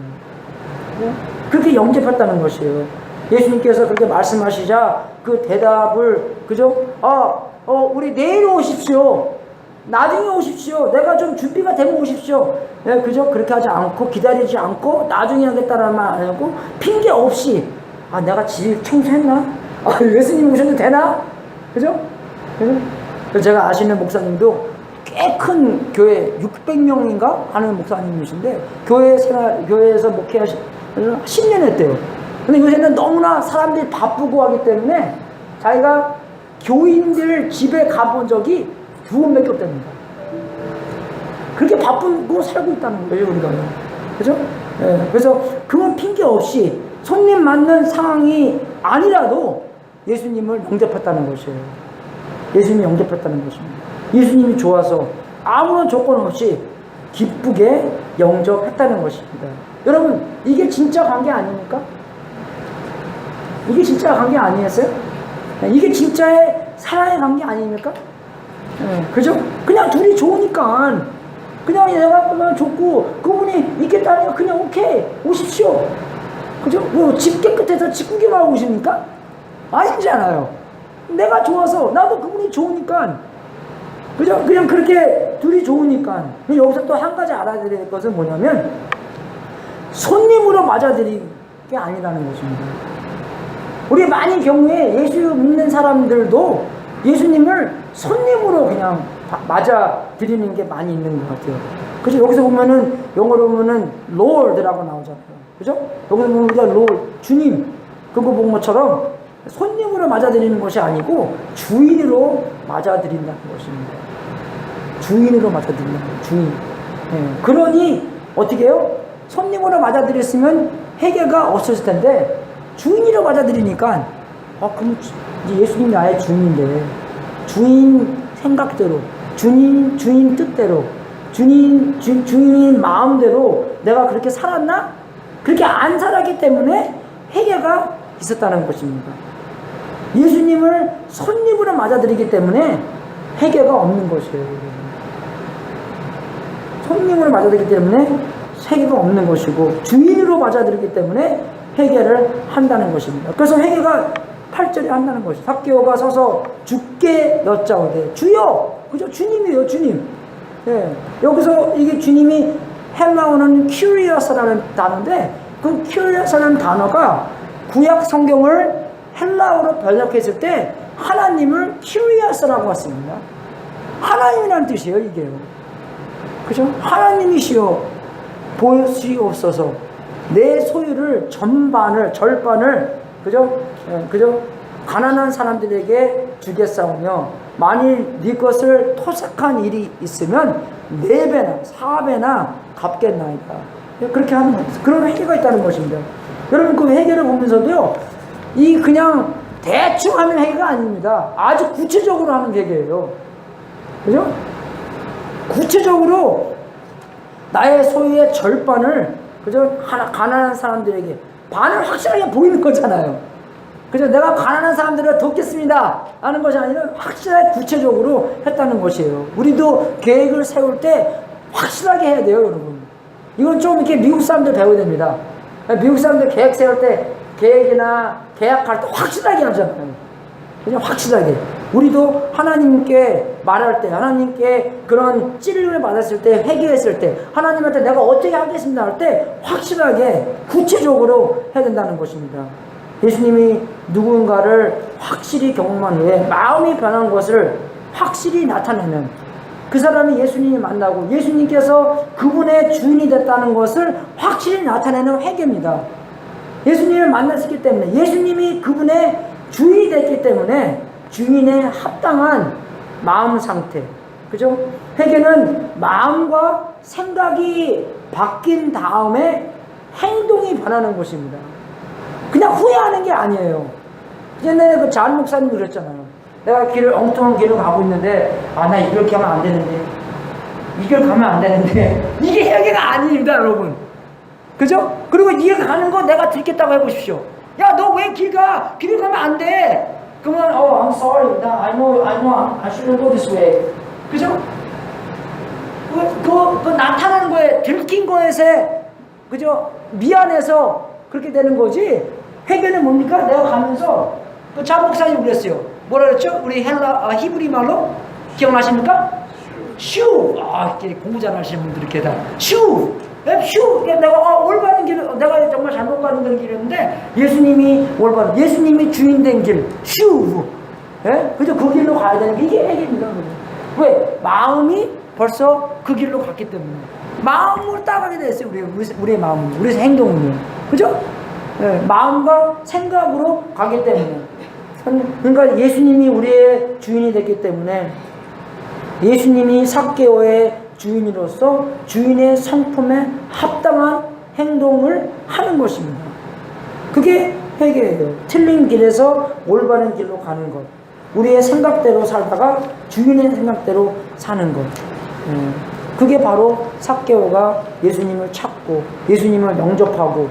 그렇게 영접했다는 것이에요. 예수님께서 그렇게 말씀하시자 그 대답을, 그죠? 우리 내일 오십시오. 나중에 오십시오. 내가 좀 준비가 되면 오십시오. 그죠? 그렇게 하지 않고, 기다리지 않고, 나중에 하겠다라는 말 안 하고, 핑계 없이, 내가 집 청소했나? 예수님 오셔도 되나? 그죠? 그래서 제가 아시는 목사님도 꽤 큰 교회, 600명인가 하는 목사님이신데, 교회에서 목회하신 10년 했대요. 근데 요새는 너무나 사람들이 바쁘고 하기 때문에 자기가 교인들 집에 가본 적이 2번밖에 없답니다. 그렇게 바쁘고 살고 있다는 거예요, 우리가. 그죠? 그래서 그건 핑계 없이 손님 맞는 상황이 아니라도 예수님을 영접했다는 것이에요. 예수님이 영접했다는 것입니다. 예수님이 좋아서 아무런 조건 없이 기쁘게 영접했다는 것입니다. 여러분, 이게 진짜 관계 아닙니까? 이게 진짜 관계 아니었어요? 이게 진짜의 사랑의 관계 아닙니까? 그죠? 그냥 둘이 좋으니까, 그냥 내가 그냥 좋고 그분이 있겠다니까 그냥 오케이 오십시오. 그죠? 집 깨끗해서 집 구경하고 오십니까? 아니잖아요. 내가 좋아서, 나도 그분이 좋으니까, 그죠? 그냥 그렇게 둘이 좋으니까. 여기서 또 한 가지 알아야 될 것은 뭐냐면, 손님으로 맞아들이는 게 아니라는 것입니다. 우리 많은 경우에 예수 믿는 사람들도 예수님을 손님으로 그냥 맞아들이는 게 많이 있는 것 같아요. 그죠? 여기서 보면은, 영어로 보면은 Lord라고 나오잖아요. 그죠? 여기서 보면 우리가 Lord, 주님, 그거 본 것처럼 손님으로 맞아들이는 것이 아니고 주인으로 맞아들인다는 것입니다. 주인으로 맞아들인다는 거예요. 주인. 그러니 어떻게 해요? 손님으로 맞아들였으면 회개가 없었을 텐데, 주인으로 맞아들이니까, 그럼 이제 예수님이 나의 주인인데, 주인 생각대로, 주인 뜻대로, 주인 마음대로 내가 그렇게 살았나? 그렇게 안 살았기 때문에 회개가 있었다는 것입니다. 예수님을 손님으로 맞아들이기 때문에 회개가 없는 것이에요. 손님으로 맞아들이기 때문에 회개가 없는 것이고, 주인으로 맞아들이기 때문에 회개를 한다는 것입니다. 그래서 회개가 8절에 한다는 것이죠. 삭개오가 서서 주께 여짜오되, 주여! 그죠? 주님이에요, 주님. 여기서 이게 주님이 헬라어는 curious라는 단어인데, 그 curious라는 단어가 구약 성경을 헬라어로 번역했을 때 하나님을 curious라고 했습니다. 하나님이라는 뜻이에요, 이게요. 그죠? 하나님이시여 보시옵소서. 내 소유를 절반을, 그죠? 그죠? 가난한 사람들에게 주겠사오며, 만일 네 것을 토색한 일이 있으면 4배나 4배나 갚겠나이다. 그렇게 하는 거예요. 그런 회개가 있다는 것입니다. 여러분, 그 회개를 보면서도요, 이 그냥 대충 하는 회개가 아닙니다. 아주 구체적으로 하는 회개예요. 그죠? 구체적으로 나의 소유의 절반을, 그죠? 가난한 사람들에게 반을 확실하게 보이는 거잖아요. 그죠? 내가 가난한 사람들을 돕겠습니다 하는 것이 아니라 확실하게 구체적으로 했다는 것이에요. 우리도 계획을 세울 때 확실하게 해야 돼요, 여러분. 이건 좀 이렇게 미국 사람들 배워야 됩니다. 미국 사람들 계획 세울 때 계획이나 계약할 때 확실하게 하잖아요. 그냥 확실하게. 우리도 하나님께 말할 때, 하나님께 그런 찔림을 받았을 때, 회개했을 때, 하나님한테 내가 어떻게 하겠습니다 할 때 확실하게 구체적으로 해야 된다는 것입니다. 예수님이 누군가를 확실히 경험한 후에 마음이 변한 것을 확실히 나타내는, 그 사람이 예수님을 만나고 예수님께서 그분의 주인이 됐다는 것을 확실히 나타내는 회개입니다. 예수님을 만났기 때문에, 예수님이 그분의 주인이 됐기 때문에 주인에 합당한 마음 상태, 그죠? 회개는 마음과 생각이 바뀐 다음에 행동이 변하는 것입니다. 그냥 후회하는 게 아니에요. 옛날에 그 잔 목사님 그랬잖아요. 내가 엉뚱한 길을 가고 있는데, 나 이렇게 하면 안 되는데, 이걸 가면 안 되는데, 이게 회개가 아닙니다, 여러분. 그죠? 그리고 이 길 가는 거 내가 들겠다고 해보십시오. 야, 너 왜 길 가면 안 돼. 그러면, I'm sorry. I know, I shouldn't go this way. 그죠? 그 나타나는 거에, 들킨 거에서, 그죠? 미안해서 그렇게 되는 거지. 회개는 뭡니까? 내가 가면서, 그 장 목사님 그랬어요. 뭐라 그랬죠? 우리 히브리 말로? 기억나십니까? 슈! 이렇게 공부 잘 하시는 분들 이렇게 다. 슈! 내가 올바른 길을, 내가 정말 잘못 가는 길이었는데 예수님이 올바른, 예수님이 주인된 길, 예? 그죠? 그 길로 가야 되는 게 이게 회개입니다. 왜? 마음이 벌써 그 길로 갔기 때문에 마음으로 따라가게 됐어요. 우리의 마음은, 우리의 행동은요. 그죠? 예, 마음과 생각으로 가기 때문에. 그러니까 예수님이 우리의 주인이 됐기 때문에 예수님이 삭개오의 주인으로서 주인의 성품에 합당한 행동을 하는 것입니다. 그게 회개예요. 틀린 길에서 올바른 길로 가는 것. 우리의 생각대로 살다가 주인의 생각대로 사는 것. 그게 바로 삭개오가 예수님을 찾고 예수님을 영접하고,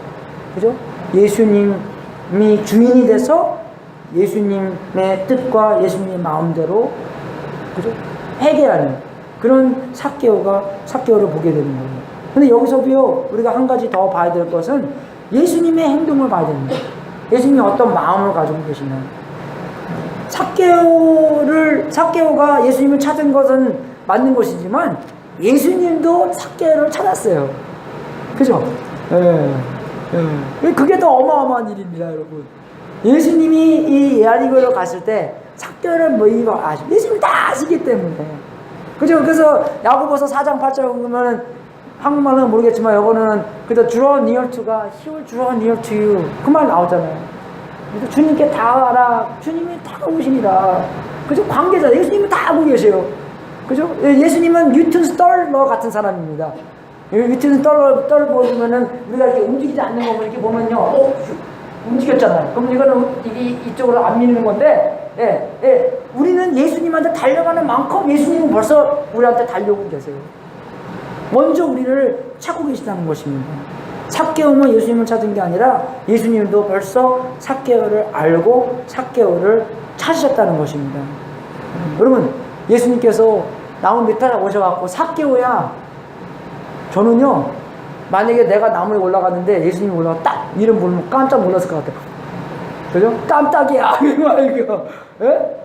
그죠? 예수님이 주인이 돼서 예수님의 뜻과 예수님의 마음대로, 그죠? 회개하는 그런 삭개오를 보게 되는 거예요. 근데 여기서도요, 우리가 한 가지 더 봐야 될 것은 예수님의 행동을 봐야 됩니다. 예수님이 어떤 마음을 가지고 계시나. 삭개오가 예수님을 찾은 것은 맞는 것이지만 예수님도 삭개오를 찾았어요. 그죠? 그게 더 어마어마한 일입니다, 여러분. 예수님이 이 예리고로 갔을 때 삭개오를 예수님이 다 아시기 때문에. 그죠? 그래서 야고보서 4장 8절 보면 한국말은 모르겠지만 이거는 그저 draw near to가 he will draw near to you 그 말 나오잖아요. 그래서 주님께 다 알아. 주님이 다 오시니라. 그죠? 관계자. 예수님은 다 알고 계세요. 그죠? 예수님은 뉴턴 스털러 같은 사람입니다. 뉴턴 스털러 보면은 우리가 이렇게 움직이지 않는 거 이렇게 보면요. 움직였잖아요. 그럼 이거는 이쪽으로 안 미는 건데, 우리는 예수님한테 달려가는 만큼 예수님은 벌써 우리한테 달려오고 계세요. 먼저 우리를 찾고 계시다는 것입니다. 삭개오만 예수님을 찾은 게 아니라 예수님도 벌써 삭개오를 알고 삭개오를 찾으셨다는 것입니다. 여러분, 예수님께서 나무 밑에 오셔갖고 삭개오야, 저는요, 만약에 내가 나무에 올라갔는데 예수님이 올라가 딱 이름 부르면 깜짝 놀랐을 것 같아요. 그죠? 깜짝이야. 이거. 예?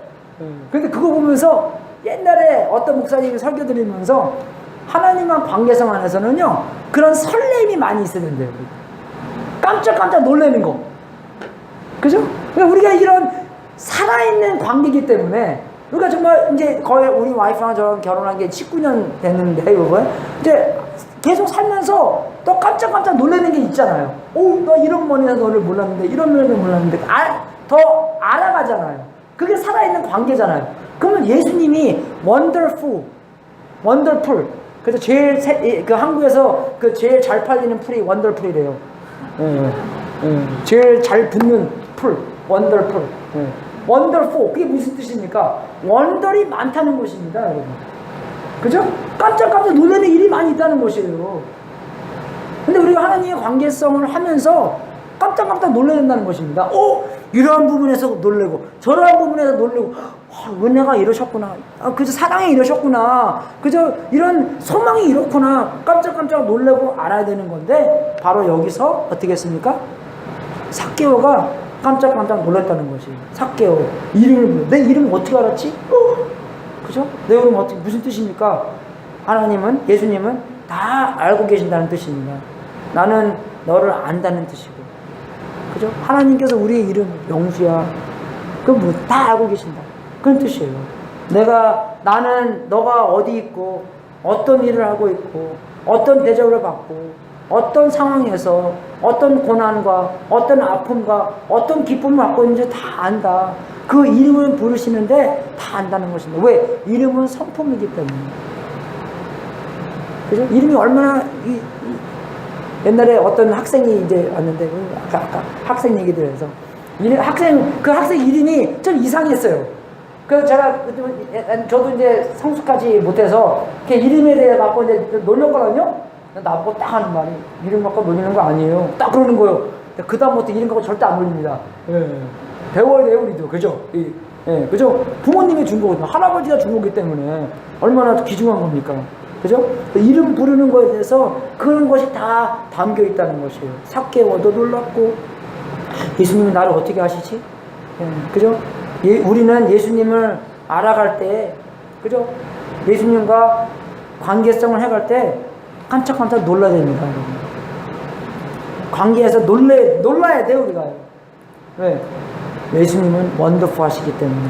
근데 그거 보면서 옛날에 어떤 목사님이 설교 드리면서 하나님과 관계성 안에서는요, 그런 설렘이 많이 있어야 된대요. 깜짝 놀라는 거. 그죠? 우리가 이런 살아있는 관계이기 때문에, 우리가 정말 이제 거의 우리 와이프랑 저랑 결혼한 게 19년 됐는데, 이거 이제 계속 살면서 또 깜짝 놀라는 게 있잖아요. 나 이런 면에서 너를 몰랐는데, 이런 면에서 몰랐는데, 더 알아가잖아요. 그게 살아있는 관계잖아요. 그러면 예수님이 wonderful. 그래서 그 한국에서 그 제일 잘 팔리는 풀이 wonderful이래요. 제일 잘 붙는 풀, wonderful. wonderful. 그게 무슨 뜻입니까? wonder이 많다는 것입니다, 여러분. 그죠? 깜짝 놀라는 일이 많이 있다는 것이에요. 근데 우리가 하나님의 관계성을 하면서 깜짝깜짝 놀라야 된다는 것입니다. 이러한 부분에서 놀래고 저러한 부분에서 놀래고 은혜가 이러셨구나. 그저 사랑이 이러셨구나. 그저 이런 소망이 이렇구나. 깜짝깜짝 놀래고 알아야 되는 건데 바로 여기서 어떻게 했습니까? 삭개오가 깜짝깜짝 놀랐다는 것이. 삭개오 이름을 불러. 내 이름 어떻게 알았지? 그죠? 내 이름 어떻게 무슨 뜻입니까? 하나님은 예수님은 다 알고 계신다는 뜻입니다. 나는 너를 안다는 뜻이고, 그죠? 하나님께서 우리의 이름 영수야. 그건 뭐 다 알고 계신다. 그런 뜻이에요. 나는 너가 어디 있고 어떤 일을 하고 있고 어떤 대접을 받고 어떤 상황에서 어떤 고난과 어떤 아픔과 어떤 기쁨을 받고 있는지 다 안다. 그 이름을 부르시는데 다 안다는 것입니다. 왜? 이름은 성품이기 때문에. 그죠? 이름이 얼마나 옛날에 어떤 학생이 이제 왔는데 아까 학생 얘기들 해서 그 학생 이름이 좀 이상했어요. 그래서 저도 이제 성숙하지 못해서 이름에 대해 갖고 이제 놀렸거든요. 나보고 딱 하는 말이 이름 갖고 놀리는 거 아니에요. 딱 그러는 거예요. 그 다음부터 이름 갖고 절대 안 놀립니다. 배워야 돼요, 우리도. 그죠? 그죠? 부모님이 준 거거든요. 할아버지가 준 거기 때문에 얼마나 귀중한 겁니까? 그죠? 이름 부르는 거에 대해서 그런 것이 다 담겨 있다는 것이에요. 삭개오도 놀랐고, 예수님이 나를 어떻게 아시지? 그죠? 우리는 예수님을 알아갈 때, 그죠? 예수님과 관계성을 해갈 때 깜짝깜짝 놀라야 됩니다, 여러분. 관계에서 놀라야 돼요, 우리가. 왜? 예수님은 원더풀 하시기 때문에.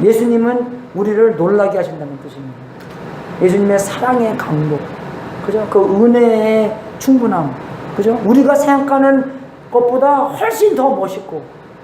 예수님은 우리를 놀라게 하신다는 뜻입니다. 예수님의 사랑의 강도, 그죠? 그 은혜의 충분함, 그죠? 우리가 생각하는 것보다 훨씬 더 멋있고,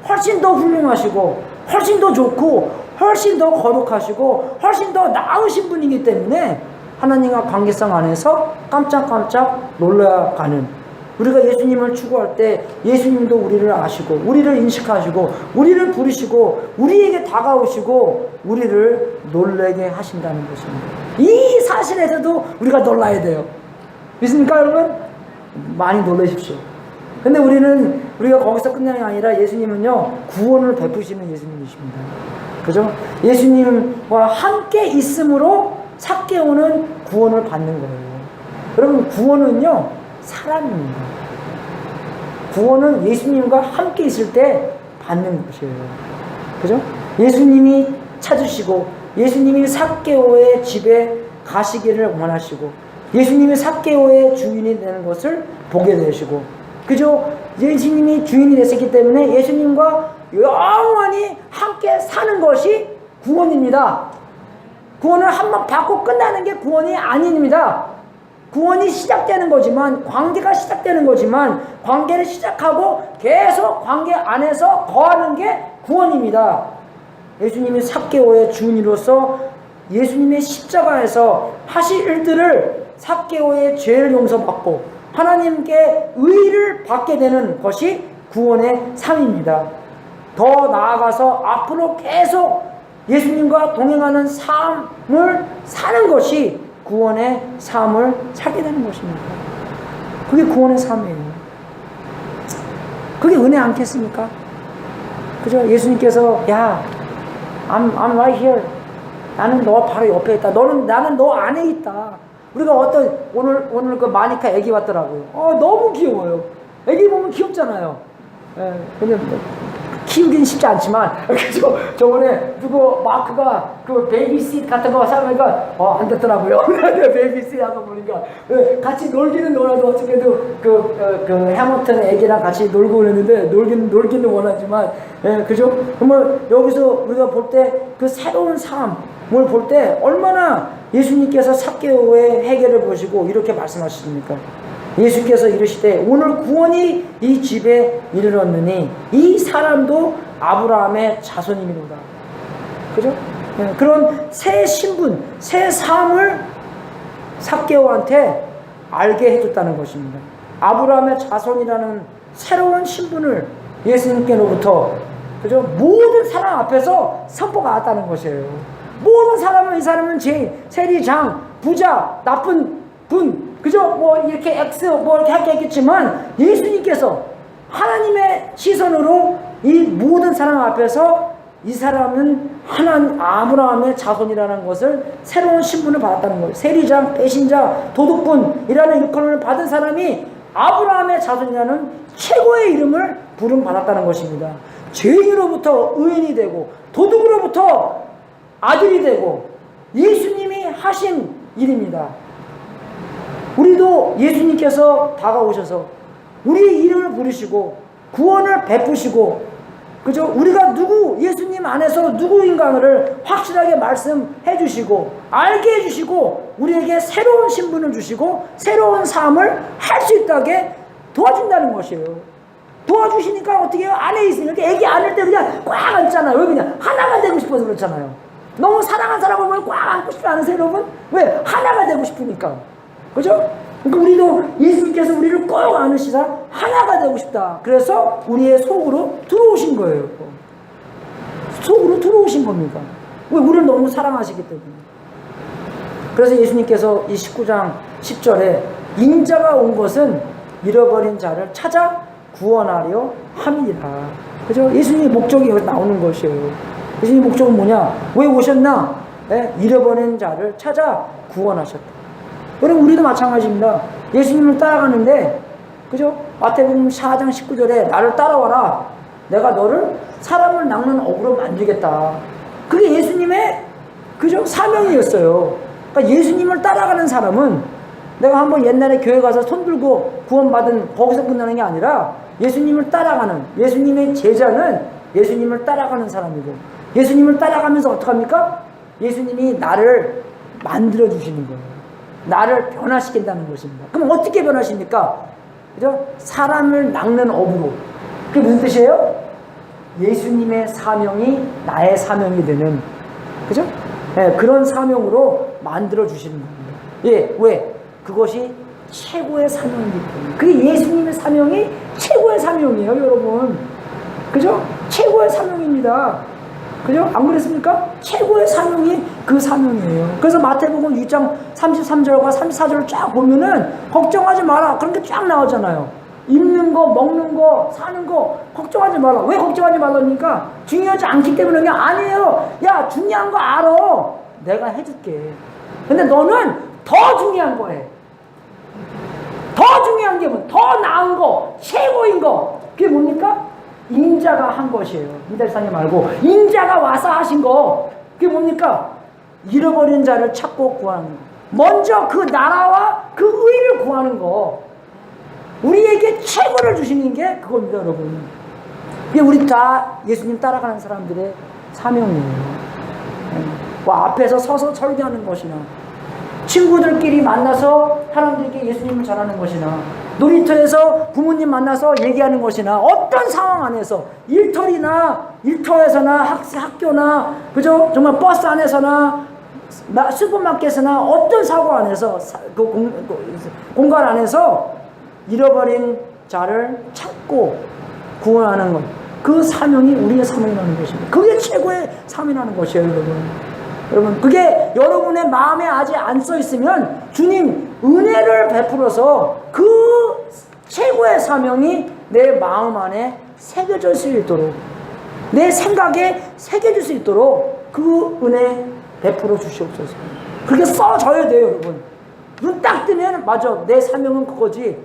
훨씬 더 훌륭하시고, 훨씬 더 좋고, 훨씬 더 거룩하시고, 훨씬 더 나으신 분이기 때문에 하나님과 관계성 안에서 깜짝깜짝 놀라가는, 우리가 예수님을 추구할 때 예수님도 우리를 아시고 우리를 인식하시고 우리를 부르시고 우리에게 다가오시고 우리를 놀라게 하신다는 것입니다. 이 사실에서도 우리가 놀라야 돼요. 믿습니까, 여러분? 많이 놀라십시오. 근데 우리가 거기서 끝나는 게 아니라 예수님은요, 구원을 베푸시는 예수님이십니다. 그죠? 예수님과 함께 있음으로 삭개오는 구원을 받는 거예요. 여러분, 구원은요, 사람입니다. 구원은 예수님과 함께 있을 때 받는 것이에요. 그죠? 예수님이 찾으시고 예수님이 삭개오의 집에 가시기를 원하시고 예수님이 삭개오의 주인이 되는 것을 보게 되시고, 그죠? 예수님이 주인이 되셨기 때문에 예수님과 영원히 함께 사는 것이 구원입니다. 구원을 한번 받고 끝나는 게 구원이 아닙니다. 구원이 시작되는 거지만, 관계가 시작되는 거지만, 관계를 시작하고 계속 관계 안에서 거하는 게 구원입니다. 예수님이 삭개오의 주인으로서 예수님의 십자가에서 하실 일들을 삭개오의 죄를 용서받고 하나님께 의를 받게 되는 것이 구원의 삶입니다. 더 나아가서 앞으로 계속 예수님과 동행하는 삶을 사는 것이 구원의 삶을 살게 되는 것입니다. 그게 구원의 삶이에요. 그게 은혜 않겠습니까? 그죠? 예수님께서 I'm right here. 나는 너 바로 옆에 있다. 나는 너 안에 있다. 우리가 오늘 그 마니카 애기 왔더라고요. 너무 귀여워요. 애기 보면 귀엽잖아요. 근데 키우긴 쉽지 않지만, 그죠? 저번에 마크가 그 베이비sit 같은 거 사니까 안 됐더라고요. 베이비sit 하다 보니까 같이 놀기는 놀아도 어떻게도 그 해머턴 애기랑 같이 놀고 그랬는데 놀기는 원하지만, 그죠? 그러면 여기서 우리가 볼 때 그 새로운 삶을 볼 때 얼마나 예수님께서 삭개오의 해결을 보시고 이렇게 말씀하십니까? 예수께서 이르시되 오늘 구원이 이 집에 이르렀느니 이 사람도 아브라함의 자손이니로다. 그죠? 그런 새 신분, 새 삶을 삭개오한테 알게 해줬다는 것입니다. 아브라함의 자손이라는 새로운 신분을 예수님께로부터, 그죠? 모든 사람 앞에서 선포가 왔다는 것이에요. 모든 사람은, 이 사람은 죄인, 세리장, 부자, 나쁜 분, 그죠? 뭐 이렇게 X 뭐 이렇게 할 게 있겠지만 예수님께서 하나님의 시선으로 이 모든 사람 앞에서 이 사람은 아브라함의 자손이라는 것을 새로운 신분을 받았다는 거예요. 세리장, 배신자, 도둑꾼이라는 일컬음을 받은 사람이 아브라함의 자손이라는 최고의 이름을 부름받았다는 것입니다. 죄인으로부터 의인이 되고 도둑으로부터 아들이 되고 예수님이 하신 일입니다. 우리도 예수님께서 다가오셔서 우리의 이름을 부르시고 구원을 베푸시고 그죠? 우리가 예수님 안에서 누구인가를 확실하게 말씀해 주시고 알게 해 주시고 우리에게 새로운 신분을 주시고 새로운 삶을 할 수 있다게 도와준다는 것이에요. 도와주시니까 어떻게 해요? 안에 있으니까 애기 안을 때 그냥 꽉 안잖아요. 왜 그냥 하나가 되고 싶어서 그렇잖아요. 너무 사랑한 사람을 보면 꽉 안고 싶지 않으세요, 여러분? 왜? 하나가 되고 싶으니까. 그죠? 그러니까 우리도 예수님께서 우리를 꼭 안으시사 하나가 되고 싶다. 그래서 우리의 속으로 들어오신 거예요. 속으로 들어오신 겁니다. 왜? 우리를 너무 사랑하시기 때문에. 그래서 예수님께서 이 19장 10절에 인자가 온 것은 잃어버린 자를 찾아 구원하려 함이니라. 그죠? 예수님의 목적이 여기 나오는 것이에요. 예수님의 목적은 뭐냐? 왜 오셨나? 네? 잃어버린 자를 찾아 구원하셨다. 여러분, 우리도 마찬가지입니다. 예수님을 따라가는데, 그죠? 마태복음 4장 19절에 나를 따라와라. 내가 너를 사람을 낚는 어부로 만들겠다. 그게 예수님의, 그죠? 사명이었어요. 그러니까 예수님을 따라가는 사람은 내가 한번 옛날에 교회 가서 손 들고 구원받은 거기서 끝나는 게 아니라 예수님을 따라가는, 예수님의 제자는 예수님을 따라가는 사람이고, 예수님을 따라가면서 어떡합니까? 예수님이 나를 만들어주시는 거예요. 나를 변화시킨다는 것입니다. 그럼 어떻게 변화십니까? 그죠? 사람을 낚는 어부로. 그게 무슨 뜻이에요? 예수님의 사명이 나의 사명이 되는, 그죠? 네, 그런 사명으로 만들어주시는 겁니다. 예, 왜? 그것이 최고의 사명이기 때문에. 그게 예수님의 사명이 최고의 사명이에요, 여러분. 그죠? 최고의 사명입니다. 그죠? 안 그랬습니까? 최고의 사명이 그 사명이에요. 그래서 마태복음 6장 33절과 34절을 쫙 보면은 걱정하지 마라. 그런 게 쫙 나오잖아요. 입는 거, 먹는 거, 사는 거 걱정하지 마라. 왜 걱정하지 말라니까? 중요하지 않기 때문에 아니에요. 야, 중요한 거 알아. 내가 해줄게. 근데 너는 더 중요한 거 해. 더 중요한 게 뭐? 더 나은 거, 최고인 거. 그게 뭡니까? 인자가 한 것이에요. 인달상이 말고 인자가 와서 하신 거. 그게 뭡니까? 잃어버린 자를 찾고 구하는 거. 먼저 그 나라와 그 의를 구하는 거. 우리에게 최고를 주시는 게 그겁니다, 여러분. 이게 우리 다 예수님 따라가는 사람들의 사명이에요. 뭐 앞에서 서서 설교하는 것이나 친구들끼리 만나서 사람들에게 예수님을 전하는 것이나 놀이터에서 부모님 만나서 얘기하는 것이나 어떤 상황 안에서 일터에서나 학교나 그죠? 정말 버스 안에서나 슈퍼마켓이나 어떤 사고 안에서 공간 안에서 잃어버린 자를 찾고 구원하는 것, 그 사명이 우리의 사명이라는 것입니다. 그게 최고의 사명이라는 것이에요, 여러분. 여러분, 그게 여러분의 마음에 아직 안 써 있으면 주님 은혜를 베풀어서 그 최고의 사명이 내 마음 안에 새겨질 수 있도록, 내 생각에 새겨질 수 있도록 그 은혜 베풀어 주시옵소서. 그렇게 써져야 돼요, 여러분. 눈 딱 뜨면 맞아, 내 사명은 그거지.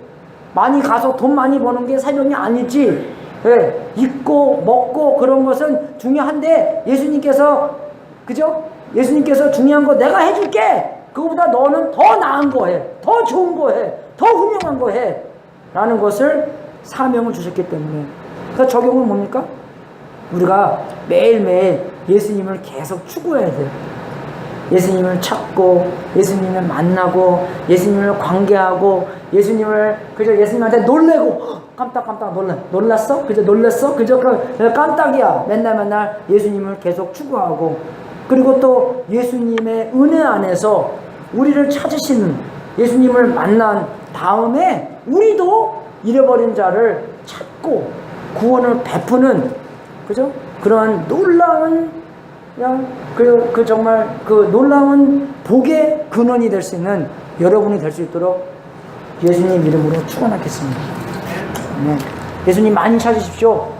많이 가서 돈 많이 버는 게 사명이 아니지. 네, 입고 먹고 그런 것은 중요한데 예수님께서, 그죠? 예수님께서 중요한 거 내가 해줄게. 그거보다 너는 더 나은 거 해. 더 좋은 거 해. 더 훌륭한 거 해. 라는 것을 사명을 주셨기 때문에. 그러니까 적용은 뭡니까? 우리가 매일매일 예수님을 계속 추구해야 돼요. 예수님을 찾고, 예수님을 만나고, 예수님을 관계하고, 예수님을, 그저 예수님한테 놀래고, 깜짝깜짝 놀랐어? 그저 놀랬어? 그저 깜짝이야. 맨날 예수님을 계속 추구하고, 그리고 또 예수님의 은혜 안에서 우리를 찾으시는 예수님을 만난 다음에 우리도 잃어버린 자를 찾고 구원을 베푸는, 그죠? 그러한 놀라운, 정말 그 놀라운 복의 근원이 될 수 있는 여러분이 될 수 있도록 예수님 이름으로 축원하겠습니다. 네. 예수님 많이 찾으십시오.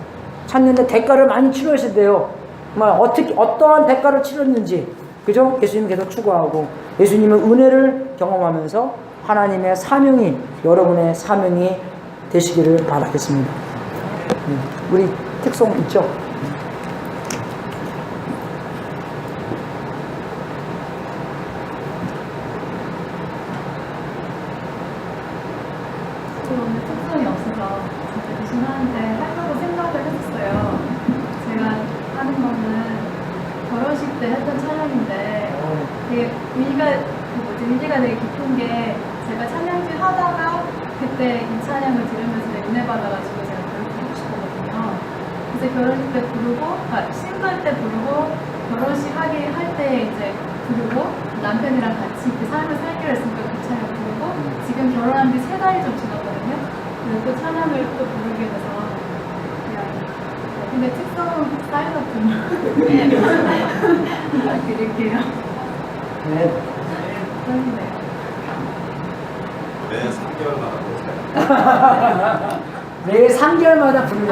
찾는데 대가를 많이 치러야 돼요. 어떠한 대가를 치렀는지, 그죠? 예수님 계속 추구하고, 예수님의 은혜를 경험하면서 하나님의 사명이, 여러분의 사명이 되시기를 바라겠습니다. 우리 특송 있죠? 저 오늘 특성이 없어서 진짜 대신하는데 할거로 생각을 했었어요. 제가 하는 거는 결혼식 때 했던 찬양인데 되게 의미가 되게 깊은 게, 제가 찬양지 하다가 그때 이 찬양을 들으면서 은혜 받아가지고 제가 부르고 싶었거든요. 그래서 결혼식 때 부르고, 신발 때 부르고, 결혼식 할 때 이제 부르고, 남편이랑 같이 그 삶을 살기로 했으니까 그 찬양 부르고, 지금 결혼한 지 3달이 좀 지났거든요. 그래서 또 찬양을 또 부르게 돼서 그냥, 근데 특성은 사이더분 부탁드릴게요. 네. 떨리네요. 매 3개월마다 보세요. 매일 3개월마다 부르래.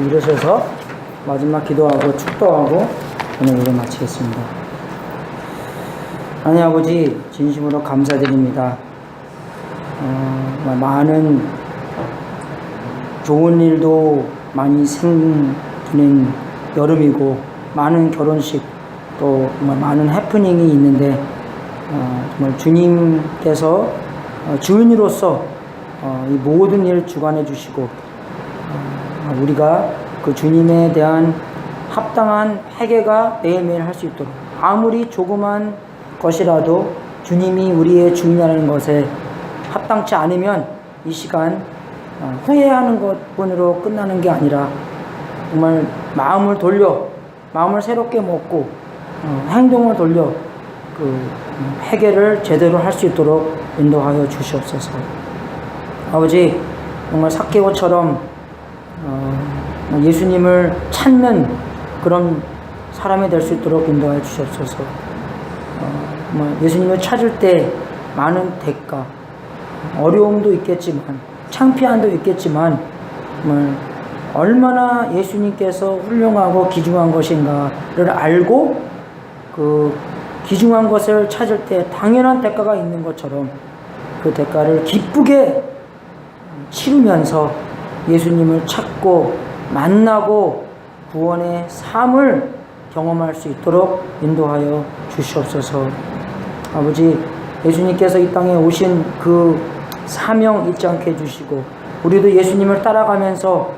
일으셔서 마지막 기도하고 축도하고 오늘 예배 마치겠습니다. 하나님 아버지, 진심으로 감사드립니다. 많은 좋은 일도 많이 생기는 여름이고, 많은 결혼식 또 정말 많은 해프닝이 있는데, 정말 주님께서 주인으로서 이 모든 일 주관해 주시고, 우리가 그 주님에 대한 합당한 회개가 매일매일 할 수 있도록, 아무리 조그만 것이라도 주님이 우리의 주인이라는 것에 합당치 않으면 이 시간 후회하는 것뿐으로 끝나는 게 아니라 정말 마음을 새롭게 먹고 행동을 돌려 그 회개를 제대로 할 수 있도록 인도하여 주시옵소서. 아버지, 정말 삭개오처럼 예수님을 찾는 그런 사람이 될 수 있도록 인도하여 주시옵소서. 예수님을 찾을 때 많은 대가, 어려움도 있겠지만, 창피함도 있겠지만, 정말 얼마나 예수님께서 훌륭하고 귀중한 것인가를 알고 그 귀중한 것을 찾을 때 당연한 대가가 있는 것처럼 그 대가를 기쁘게 치르면서 예수님을 찾고 만나고 구원의 삶을 경험할 수 있도록 인도하여 주시옵소서. 아버지, 예수님께서 이 땅에 오신 그 사명 잊지 않게 해주시고, 우리도 예수님을 따라가면서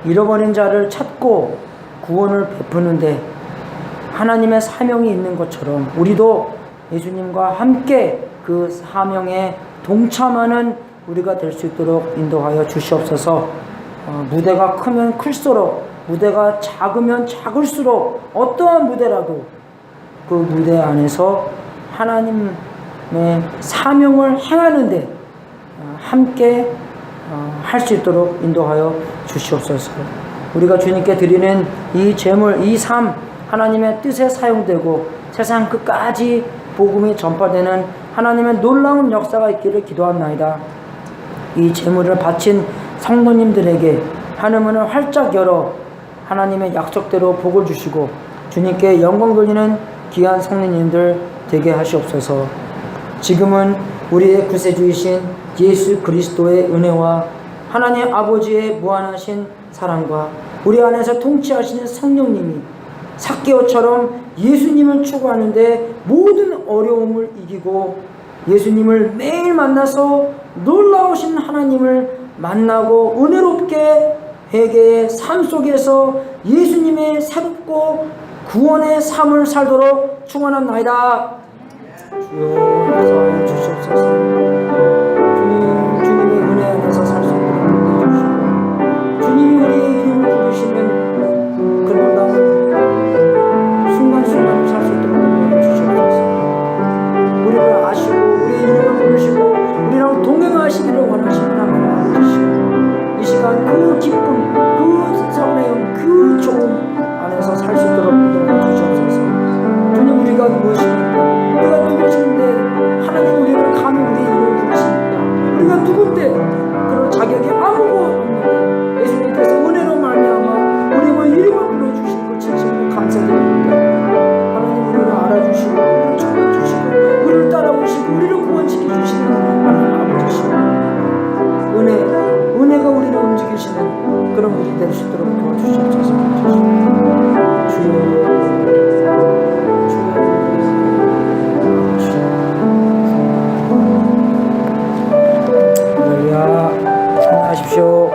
잃어버린 자를 찾고 구원을 베푸는데 하나님의 사명이 있는 것처럼 우리도 예수님과 함께 그 사명에 동참하는 우리가 될 수 있도록 인도하여 주시옵소서. 무대가 크면 클수록, 무대가 작으면 작을수록 어떠한 무대라도 그 무대 안에서 하나님의 사명을 행하는데 함께 할 수 있도록 인도하여 주시옵소서. 우리가 주님께 드리는 이 제물, 이 삶, 하나님의 뜻에 사용되고 세상 끝까지 복음이 전파되는 하나님의 놀라운 역사가 있기를 기도합나이다. 이 제물을 바친 성도님들에게 하늘문을 활짝 열어 하나님의 약속대로 복을 주시고 주님께 영광 돌리는 귀한 성도님들 되게 하시옵소서. 지금은 우리의 구세주이신 예수 그리스도의 은혜와 하나님 아버지의 무한하신 사랑과 우리 안에서 통치하시는 성령님이 삭개오처럼 예수님을 추구하는데 모든 어려움을 이기고 예수님을 매일 만나서 놀라우신 하나님을 만나고 은혜롭게 회개의 삶 속에서 예수님의 새롭고 구원의 삶을 살도록 축원합나이다. 주여, 인도하여 주시옵소서. 주님의 은혜 안에서 살 수 있도록 인도해 주시고, 주님이 우리의 이름을 부르시는 그 놀라운 순간순간을 살 수 있도록 인도해 주시옵소서. 우리를 아시고 우리의 이름을 부르시고 우리랑 동행하시기를 원하시는 하나님 아버지시고, 이 시간 그 기쁨, 그 설레임, 그 좋음 안에서 살 수 있도록 인도해 주시옵소서. 주님, 우리가 무엇입니까? 우리가 누구신데 하나님 우리를 감히 우리의 이름을 부르십니까? 우리가 누군데 그런 자격이 아무것도 없는데 예수님께서 은혜로 말미암아 우리의 이름을 불러주신 것 진심으로 감사드립니다. 하나님, 우리를 알아주시고 우리를 찾아주시고 우리를 따라오시고 우리를 구원시켜주시는 하나님 아버지시고, 은혜가 우리를 움직이시는 그런 우리 될 수 있도록 도와주시옵소서. 주여, 하십시오.